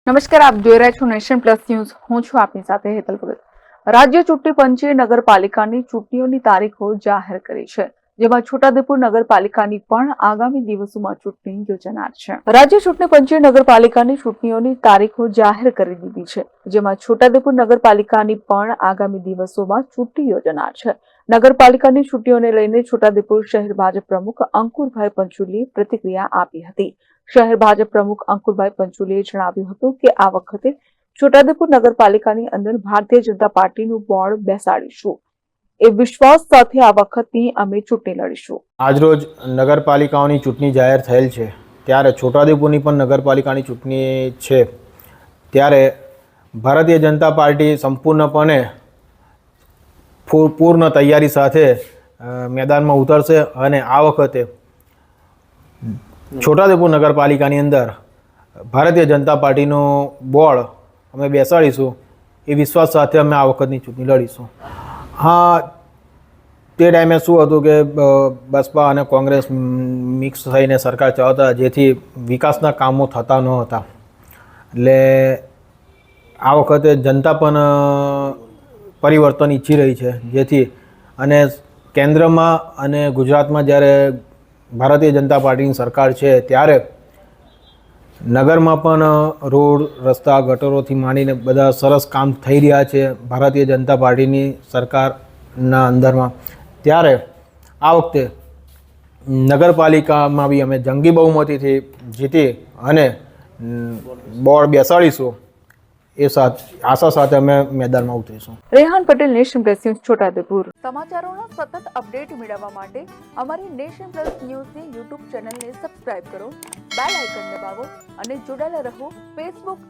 નમસ્કાર, આપ જોઈ રહ્યા છો નેશન પ્લસ ન્યૂઝ. હું છું આપની સાથે હેતલ ભગત. રાજ્ય ચૂંટણી પંચે નગરપાલિકાની ચૂંટણીઓની તારીખો જાહેર કરી છે, જેમાં છોટાઉદેપુર નગરપાલિકાની પણ આગામી દિવસોમાં ચૂંટણી યોજાનાર છે. રાજ્ય ચૂંટણી પંચે નગરપાલિકાની ચૂંટણીઓની તારીખો જાહેર કરી દીધી છે, જેમાં છોટાઉદેપુર નગરપાલિકાની પણ આગામી દિવસોમાં ચૂંટણી યોજાનાર છે. નગરપાલિકાની ચૂંટણીઓને લઈને છોટાઉદેપુર શહેર ભાજપ પ્રમુખ અંકુરભાઈ પંચુલીએ પ્રતિક્રિયા આપી હતી. શહેર ભાજપ પ્રમુખ અંકુરભાઈ પંચુલીએ જણાવ્યું હતું કે આ વખતે છોટાઉદેપુર નગરપાલિકાની અંદર ભારતીય જનતા પાર્ટીનું બોર્ડ બેસાડીશું. એ વિશ્વાસ સાથે આ વખતની અમે ચૂંટણી લડીશું. આજરોજ નગરપાલિકાઓની ચૂંટણી જાહેર થયેલ છે, ત્યારે છોટાઉદેપુરની પણ નગરપાલિકાની ચૂંટણી છે. ત્યારે ભારતીય જનતા પાર્ટી સંપૂર્ણપણે પૂર્ણ તૈયારી સાથે મેદાનમાં ઉતરશે અને આ વખતે છોટાઉદેપુર નગરપાલિકાની અંદર ભારતીય જનતા પાર્ટીનું બોર્ડ અમે બેસાડીશું. એ વિશ્વાસ સાથે અમે આ વખતની ચૂંટણી લડીશું. હા, તે ટાઈમે શું હતું કે બસપા અને કોંગ્રેસ મિક્સ થઈને સરકાર ચલાવતા, જેથી વિકાસના કામો થતા ન હતા. એટલે આ વખતે જનતા પણ પરિવર્તન ઈચ્છી રહી છે, જેથી અને કેન્દ્રમાં અને ગુજરાતમાં જ્યારે ભારતીય જનતા પાર્ટીની સરકાર છે, ત્યારે નગરમાં પણ રોડ, રસ્તા, ગટરોથી માંડીને બધા સરસ કામ થઈ રહ્યા છે ભારતીય જનતા પાર્ટીની સરકારના અંદરમાં. ત્યારે આ વખતે નગરપાલિકામાં બી અમે જંગી બહુમતીથી જીતી અને બોર્ડ બેસાડીશું. એ આશા સાથે અમે મેદાનમાં ઉતરીશું. Rehan Patel, nation plus news, Chhota Udaipur. સમાચારોના સતત અપડેટ મેળવવા માટે અમારી નેશન પ્લસ ન્યૂઝની યુટ્યુબ ચેનલને સબસ્ક્રાઇબ કરો, બેલ આઇકન દબાવો અને જોડાયેલા રહો ફેસબુક